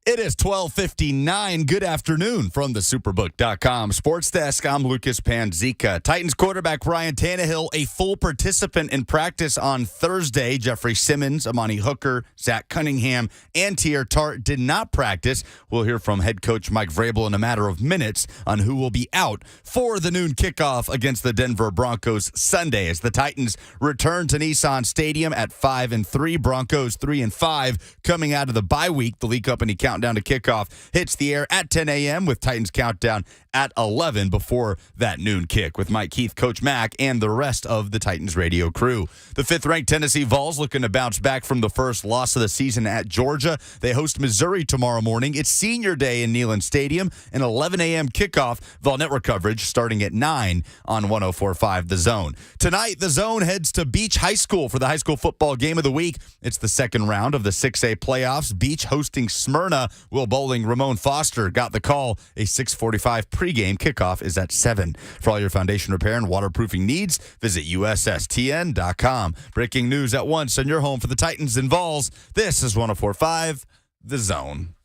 It is 12:59. Good afternoon from the Superbook.com Sports Desk. I'm Lucas Panzica. Titans quarterback Ryan Tannehill, a full participant in practice on Thursday. Jeffrey Simmons, Amani Hooker, Zach Cunningham, and Tier Tart did not practice. We'll hear from head coach Mike Vrabel in a matter of minutes on who will be out for the noon kickoff against the Denver Broncos Sunday as the Titans return to Nissan Stadium at 5-3. Broncos 3-5 coming out of the bye week. The League Company countdown to kickoff hits the air at 10 a.m. with Titans countdown at 11 before that noon kick with Mike Keith, Coach Mack, and the rest of the Titans radio crew. The fifth-ranked Tennessee Vols looking to bounce back from the first loss of the season at Georgia. They host Missouri tomorrow morning. It's senior day in Neyland Stadium, an 11 a.m. kickoff. Vol Network coverage starting at 9 on 104.5 The Zone. Tonight, The Zone heads to Beach High School for the high school football game of the week. It's the second round of the 6A playoffs. Beach hosting Smyrna. Will Bowling, Ramon Foster got the call. A 6:45 pregame. Kickoff is at 7. For all your foundation repair and waterproofing needs, visit USSTN.com. Breaking news at once on your home for the Titans and Vols. This is 104.5 The Zone.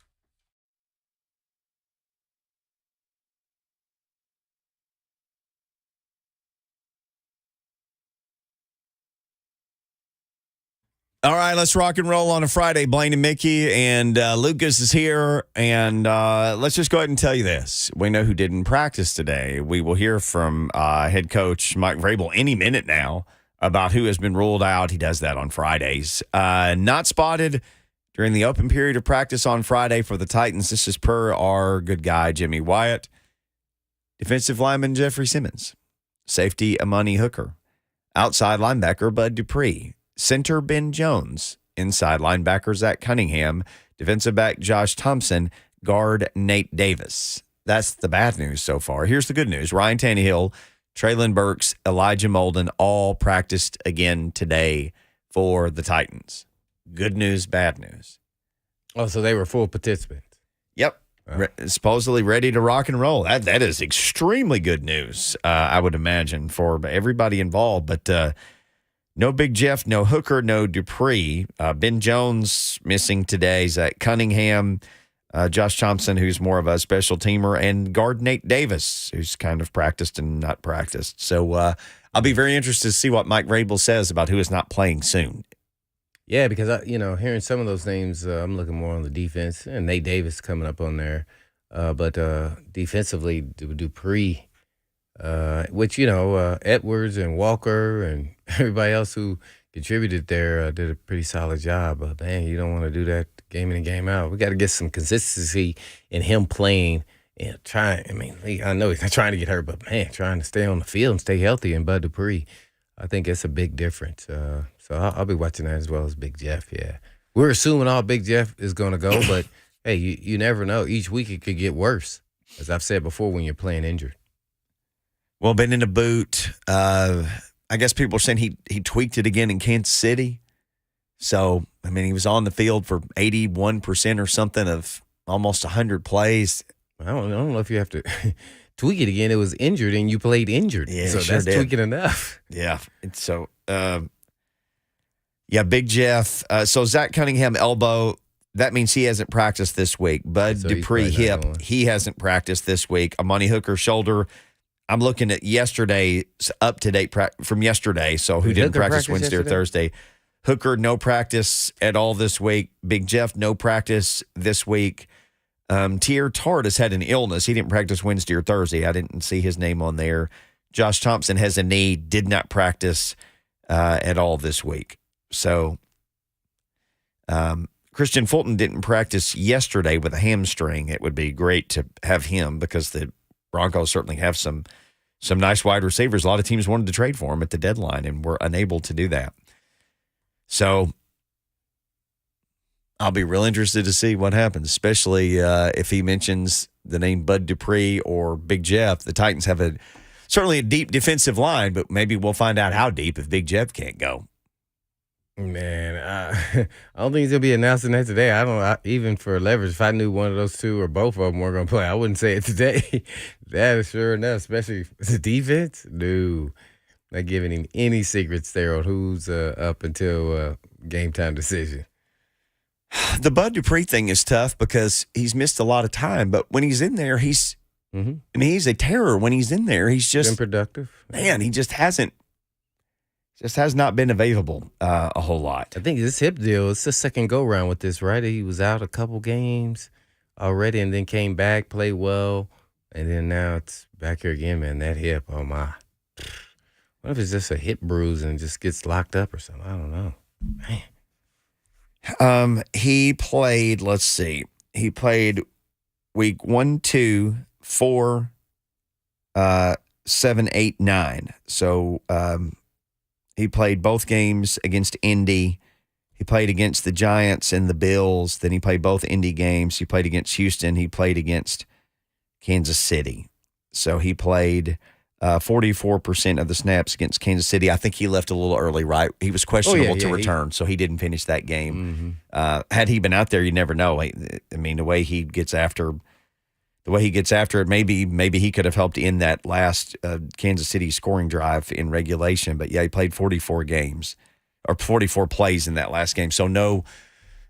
All right, let's rock and roll on a Friday. Blaine and Mickey and Lucas is here. And let's just go ahead and tell you this. We know who didn't practice today. We will hear from head coach Mike Vrabel any minute now about who has been ruled out. He does that on Fridays. Not spotted during the open period of practice on Friday for the Titans. This is per our good guy, Jimmy Wyatt. Defensive lineman Jeffrey Simmons. Safety Amani Hooker. Outside linebacker Bud Dupree. Center Ben Jones, inside linebacker Zach Cunningham, defensive back Josh Thompson, guard Nate Davis. That's the bad news so far. Here's the good news. Ryan Tannehill, Traylon Burks, Elijah Molden all practiced again today for the Titans. Good news, bad news. Oh, so they were full participants. Yep. Supposedly ready to rock and roll. That is extremely good news, I would imagine, for everybody involved. But no Big Jeff, no Hooker, no Dupree. Ben Jones missing today. Zach Cunningham, Josh Thompson, who's more of a special teamer, and guard Nate Davis, who's kind of practiced and not practiced. So I'll be very interested to see what Mike Vrabel says about who is not playing soon. Yeah, because, hearing some of those names, I'm looking more on the defense. And Nate Davis coming up on there. But defensively, Dupree, which, Edwards and Walker and everybody else who contributed there did a pretty solid job. But, man, you don't want to do that game in and game out. We got to get some consistency in him playing and I know he's not trying to get hurt, but, man, trying to stay on the field and stay healthy. And Bud Dupree, I think it's a big difference. So I'll be watching that as well as Big Jeff, yeah. We're assuming all Big Jeff is going to go, but, hey, you never know. Each week it could get worse, as I've said before, when you're playing injured. Well, been in a boot. I guess people are saying he tweaked it again in Kansas City. So, he was on the field for 81% or something of almost 100 plays. I don't know if you have to tweak it again. It was injured, and you played injured. Yeah, so sure that's did. tweaking enough. Yeah. So, Big Jeff. So Zach Cunningham, elbow. That means he hasn't practiced this week. Bud Dupree, hip. He hasn't practiced this week. Amani Hooker, shoulder. I'm looking at yesterday's up-to-date from yesterday, so who didn't practice Wednesday yesterday? or Thursday. Hooker, no practice at all this week. Big Jeff, no practice this week. Tier Tart has had an illness. He didn't practice Wednesday or Thursday. I didn't see his name on there. Josh Thompson has a knee, did not practice at all this week. So Christian Fulton didn't practice yesterday with a hamstring. It would be great to have him because the Broncos certainly have some nice wide receivers. A lot of teams wanted to trade for him at the deadline and were unable to do that. So I'll be real interested to see what happens, especially if he mentions the name Bud Dupree or Big Jeff. The Titans have certainly a deep defensive line, but maybe we'll find out how deep if Big Jeff can't go. Man, I don't think he's going to be announcing that today. Even for leverage, if I knew one of those two or both of them were going to play, I wouldn't say it today. That is sure enough, especially the defense. No, not giving him any secrets there on who's up until game time decision. The Bud Dupree thing is tough because he's missed a lot of time, but when he's in there, he's a terror when he's in there. He's just been productive. Man, he has not been available a whole lot. I think this hip deal, it's the second go round with this, right? He was out a couple games already and then came back, played well, and then now it's back here again, man. That hip, oh my. What if it's just a hip bruise and just gets locked up or something? I don't know. Man. He played, let's see. He played week 1, 2, 4, 7, 8, 9. So he played both games against Indy. He played against the Giants and the Bills. Then he played both Indy games. He played against Houston. He played against Kansas City. So he played 44% of the snaps against Kansas City. I think he left a little early, right? He was questionable to return, so he didn't finish that game. Had he been out there, you never know. I mean, the way he gets after it, maybe he could have helped in that last Kansas City scoring drive in regulation. But yeah, he played 44 games or 44 plays in that last game. So no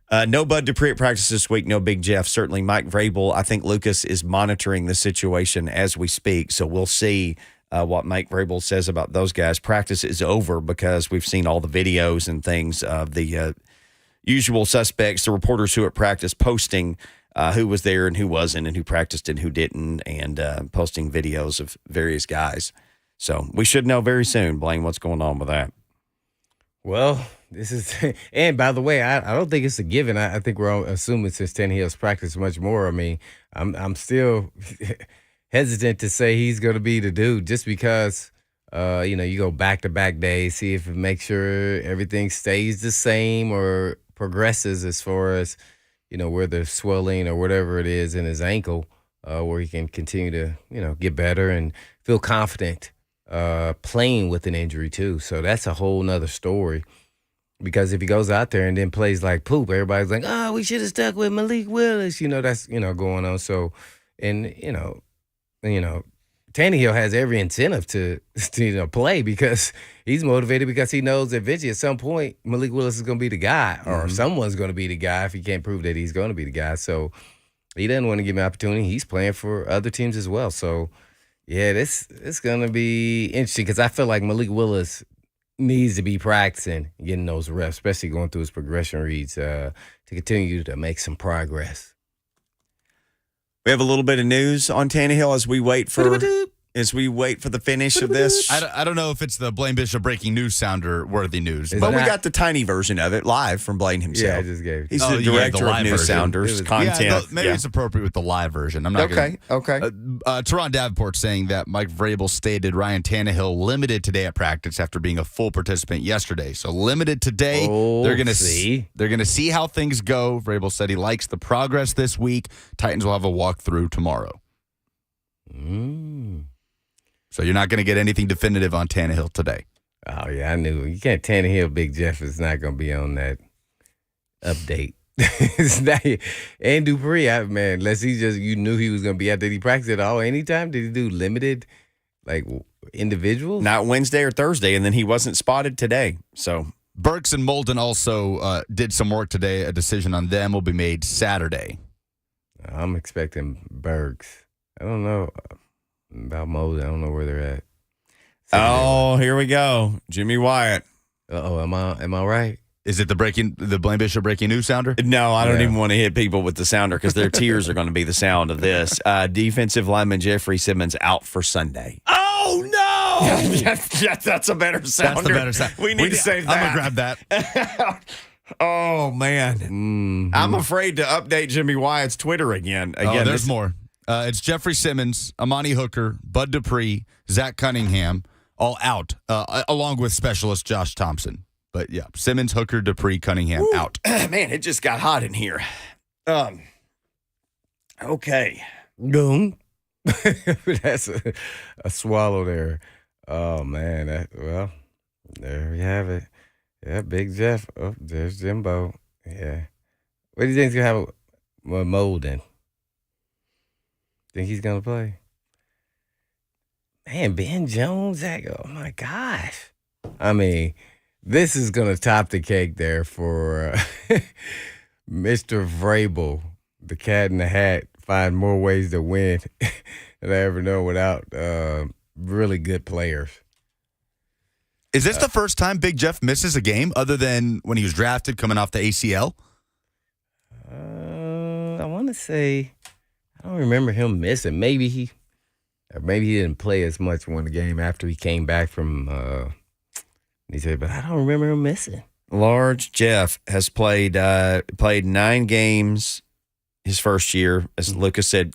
Bud Dupree at practice this week. No Big Jeff. Certainly Mike Vrabel. I think Lucas is monitoring the situation as we speak. So we'll see what Mike Vrabel says about those guys. Practice is over because we've seen all the videos and things of the usual suspects, the reporters who at practice posting who was there and who wasn't and who practiced and who didn't, and posting videos of various guys. So we should know very soon, Blaine, what's going on with that. Well, this is, and by the way, I don't think it's a given. I think we're all assuming since Tannehill's practiced much more. I mean, I'm still hesitant to say he's going to be the dude just because, you go back-to-back days, see if it makes sure everything stays the same or progresses as far as, where the swelling or whatever it is in his ankle, where he can continue to, get better and feel confident playing with an injury too. So that's a whole nother story. Because if he goes out there and then plays like poop, everybody's like, oh, we should have stuck with Malik Willis. That's, going on. So, and, Tannehill has every incentive to play because he's motivated because he knows eventually at some point Malik Willis is going to be the guy or someone's going to be the guy if he can't prove that he's going to be the guy. So he doesn't want to give him an opportunity. He's playing for other teams as well. So, yeah, it's going to be interesting because I feel like Malik Willis needs to be practicing, getting those reps, especially going through his progression reads to continue to make some progress. We have a little bit of news on Tannehill as we wait for the finish of this. I don't know if it's the Blaine Bishop breaking news sounder worthy news, but we got the tiny version of it live from Blaine himself. Yeah, I just gave it. He's the director of news sounders content. Yeah, maybe it's appropriate with the live version. I'm not okay. Teron Davenport saying that Mike Vrabel stated Ryan Tannehill limited today at practice after being a full participant yesterday. So limited today. They're going to see. They're going to see how things go. Vrabel said he likes the progress this week. Titans will have a walkthrough tomorrow. So you're not going to get anything definitive on Tannehill today. Oh, yeah, I knew. You can't Tannehill. Big Jeff is not going to be on that update. It's not, and Dupree, man, unless you knew he was going to be out. Did he practice at all anytime? Did he do limited, individuals? Not Wednesday or Thursday, and then he wasn't spotted today. So Burks and Molden also did some work today. A decision on them will be made Saturday. I'm expecting Burks. I don't know about Molden. I don't know where they're at. Oh, here we go. Jimmy Wyatt. Uh-oh, am I right? Is it the Blaine Bishop breaking news sounder? No, I don't even want to hit people with the sounder because their tears are going to be the sound of this. Defensive lineman Jeffrey Simmons out for Sunday. Oh, no! That's a better sounder. That's the better sound. We need to save that. I'm going to grab that. Oh, man. I'm afraid to update Jimmy Wyatt's Twitter again. There's more. It's Jeffrey Simmons, Amani Hooker, Bud Dupree, Zach Cunningham, all out, along with specialist Josh Thompson. But, yeah, Simmons, Hooker, Dupree, Cunningham, out. Man, it just got hot in here. Okay. Boom. That's a swallow there. Oh, man. There we have it. Yeah, Big Jeff. Oh, there's Jimbo. Yeah. What do you think's going to have with Molden? Think he's going to play? Man, Ben Jones, oh, my gosh. I mean, this is going to top the cake there for Mr. Vrabel, the cat in the hat, find more ways to win than I ever know without really good players. Is this the first time Big Jeff misses a game other than when he was drafted coming off the ACL? I want to say I don't remember him missing. Maybe he didn't play as much one game after he came back from. He said, but I don't remember him missing. Large Jeff has played 9 games his first year. As Lucas said,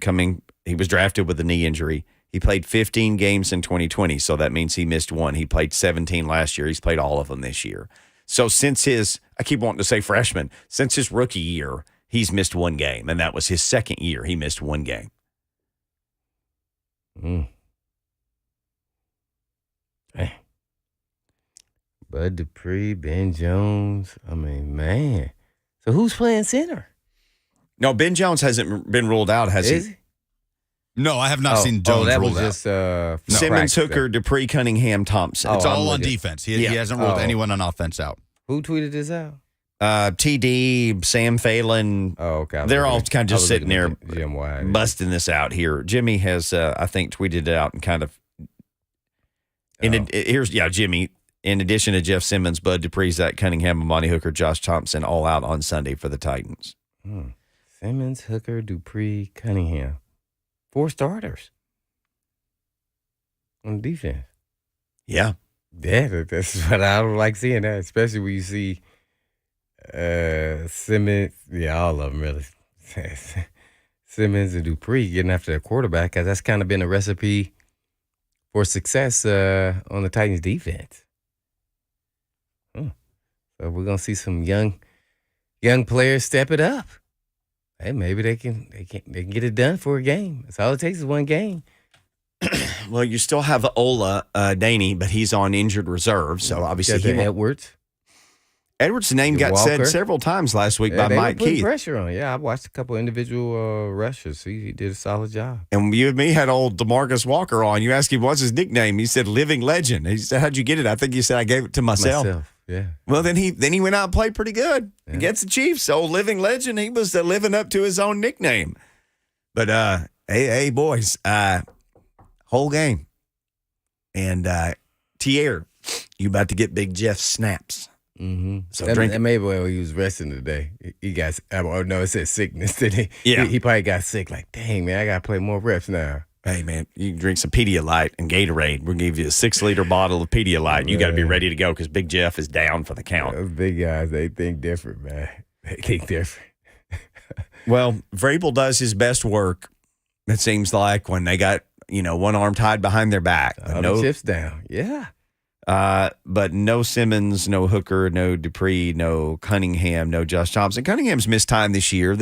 he was drafted with a knee injury. He played 15 games in 2020, so that means he missed one. He played 17 last year. He's played all of them this year. So since I keep wanting to say freshman, since his rookie year, he's missed one game, and that was his second year. He missed one game. Hey. Bud Dupree, Ben Jones. I mean, man. So who's playing center? No, Ben Jones hasn't been ruled out, has he? No, I have not seen Jones that ruled was just Simmons, Hooker, Dupree, Cunningham, Thompson. It's all on defense. He hasn't ruled anyone on offense out. Who tweeted this out? TD, Sam Phelan. Oh, okay. They're all kind of just sitting there Jim White, busting this out here. Jimmy has, I think, tweeted it out and kind of. Jimmy. In addition to Jeff Simmons, Bud Dupree, Zach Cunningham, Amani Hooker, Josh Thompson, all out on Sunday for the Titans. Simmons, Hooker, Dupree, Cunningham. 4 starters on defense. Yeah. Yeah, that's what I don't like seeing that, especially when you see Simmons. Yeah, all of them really. Simmons and Dupree getting after their quarterback, because that's kind of been a recipe for success on the Titans defense. So we're gonna see some young players step it up. Hey, maybe they can get it done for a game. That's all it takes is one game. Well, you still have Ola Daney, but he's on injured reserve, so obviously Edwards. Edwards' name got said several times last week by Mike Keith. Pressure on. Yeah, I watched a couple individual rushes. He did a solid job. And you and me had old DeMarcus Walker on. You asked him what's his nickname. He said "Living Legend." He said, "How'd you get it?" I think you said I gave it to myself. Yeah. Well, then he went out and played pretty good against the Chiefs. So Living Legend, he was living up to his own nickname. But hey boys, whole game, and Tier, you about to get Big Jeff snaps. Mm-hmm. So that maybe when he was resting today, he got. Oh no, it said sickness. Did he? Yeah, he probably got sick. Like, dang man, I gotta play more reps now. Hey, man, you can drink some Pedialyte and Gatorade. We'll give you a 6-liter bottle of Pedialyte. You got to be ready to go because Big Jeff is down for the count. Those big guys, they think different, man. They think different. Well, Vrabel does his best work, it seems like, when they got, one arm tied behind their back. No chips down. Yeah. But no Simmons, no Hooker, no Dupree, no Cunningham, no Josh Thompson. Cunningham's missed time this year.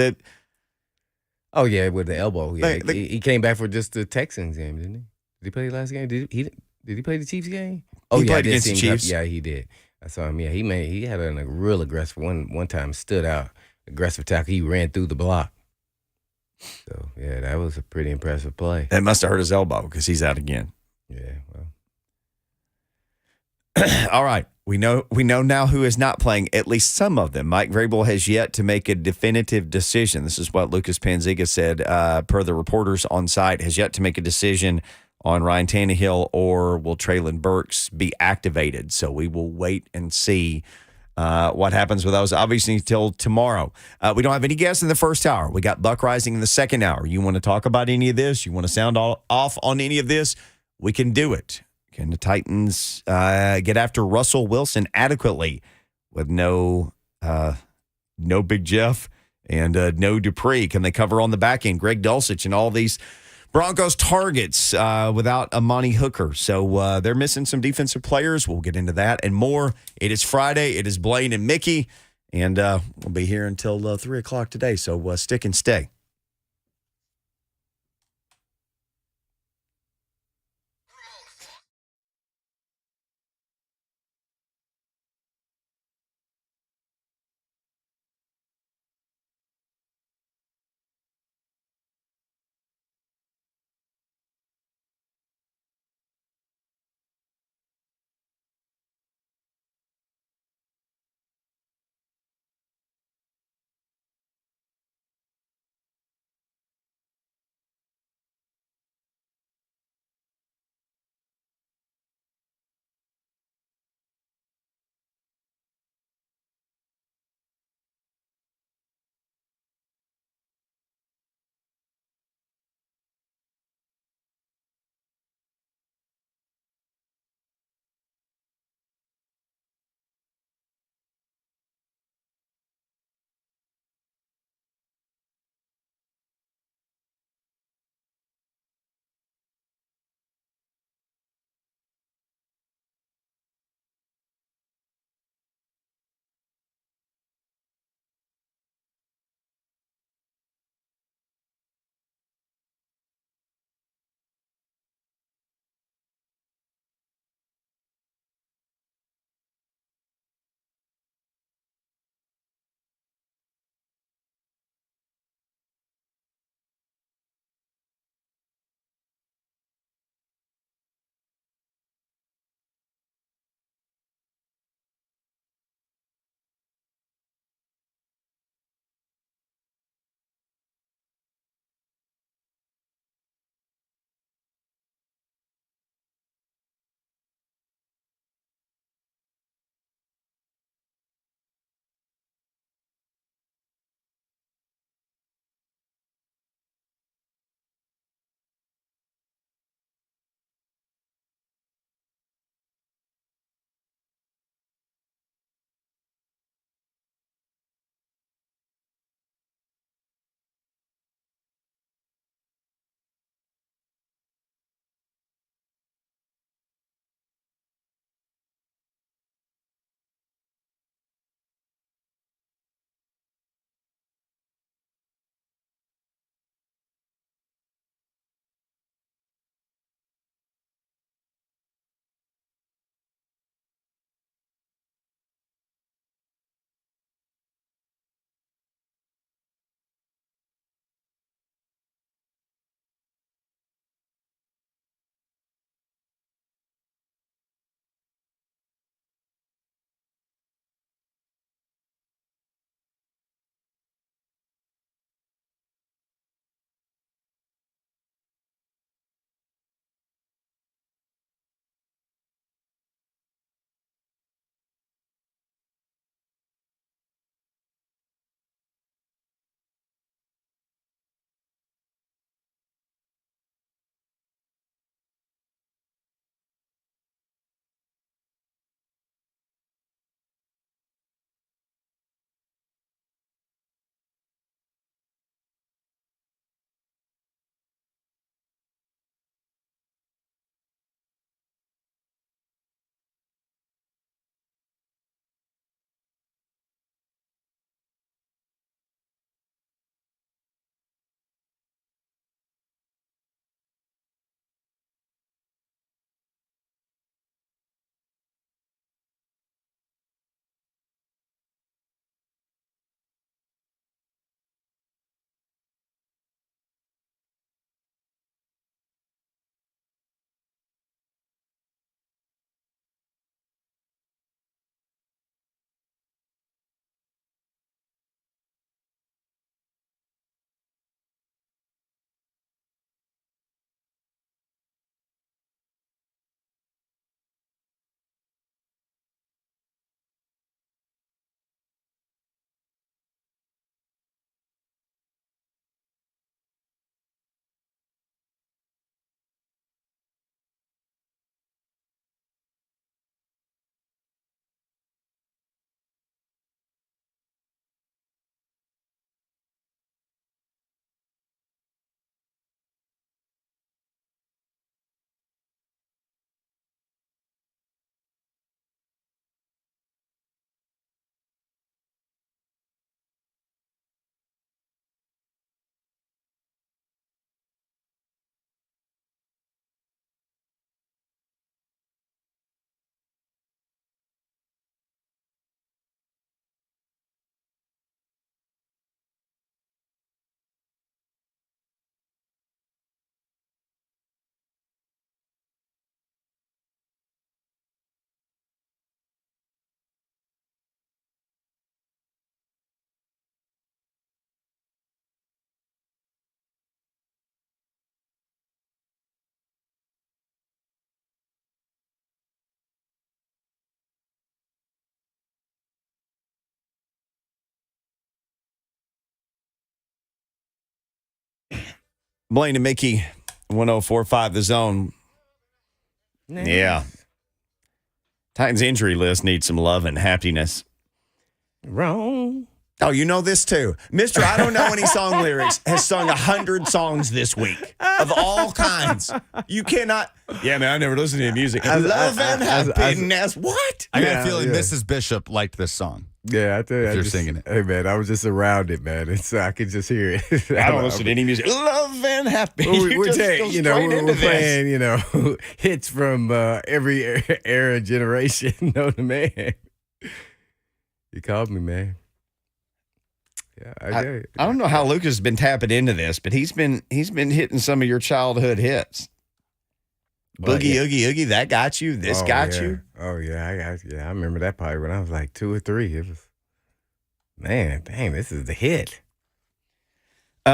Oh, yeah, with the elbow. Yeah, he came back for just the Texans game, didn't he? Did he play the last game? Did he play the Chiefs game? Oh, he played against the Chiefs. Yeah, he did. I saw him. Yeah, he had a real aggressive one time. Stood out, aggressive tackle. He ran through the block. So yeah, that was a pretty impressive play. That must have hurt his elbow because he's out again. Yeah. Well. All right. We know now who is not playing, at least some of them. Mike Vrabel has yet to make a definitive decision. This is what Lucas Panziga said, per the reporters on site, has yet to make a decision on Ryan Tannehill or will Traylon Burks be activated. So we will wait and see what happens with those, obviously, until tomorrow. We don't have any guests in the first hour. We got Buck Reising in the second hour. You want to talk about any of this? You want to sound off on any of this? We can do it. Can the Titans get after Russell Wilson adequately with no Big Jeff and no Dupree? Can they cover on the back end? Greg Dulcich and all these Broncos targets without Amani Hooker. So they're missing some defensive players. We'll get into that and more. It is Friday. It is Blaine and Mickey. And we'll be here until 3 o'clock today. So stick and stay. Blaine and Mickey, 104.5 The Zone. Yeah. Titans injury list needs some love and happiness. Wrong. Oh, you know this too. Mr. I don't know any song lyrics has sung 100 songs this week of all kinds. You cannot. Yeah, man, I never listened to any music. Love and happiness. What? I got a feeling Mrs. Bishop liked this song. Yeah, I tell you. If you're singing it. Hey, man, I was just around it, man. I could just hear it. I don't listen to any music. Love and happiness. We're playing, hits from every era, generation. Know the man. You called me, man. Yeah, I don't know how Lucas has been tapping into this, but he's been hitting some of your childhood hits. Boogie, Oogie, Oogie, that got you. This got you. Oh, yeah. I remember that probably when I was like 2 or 3. It was, man, dang, this is the hit.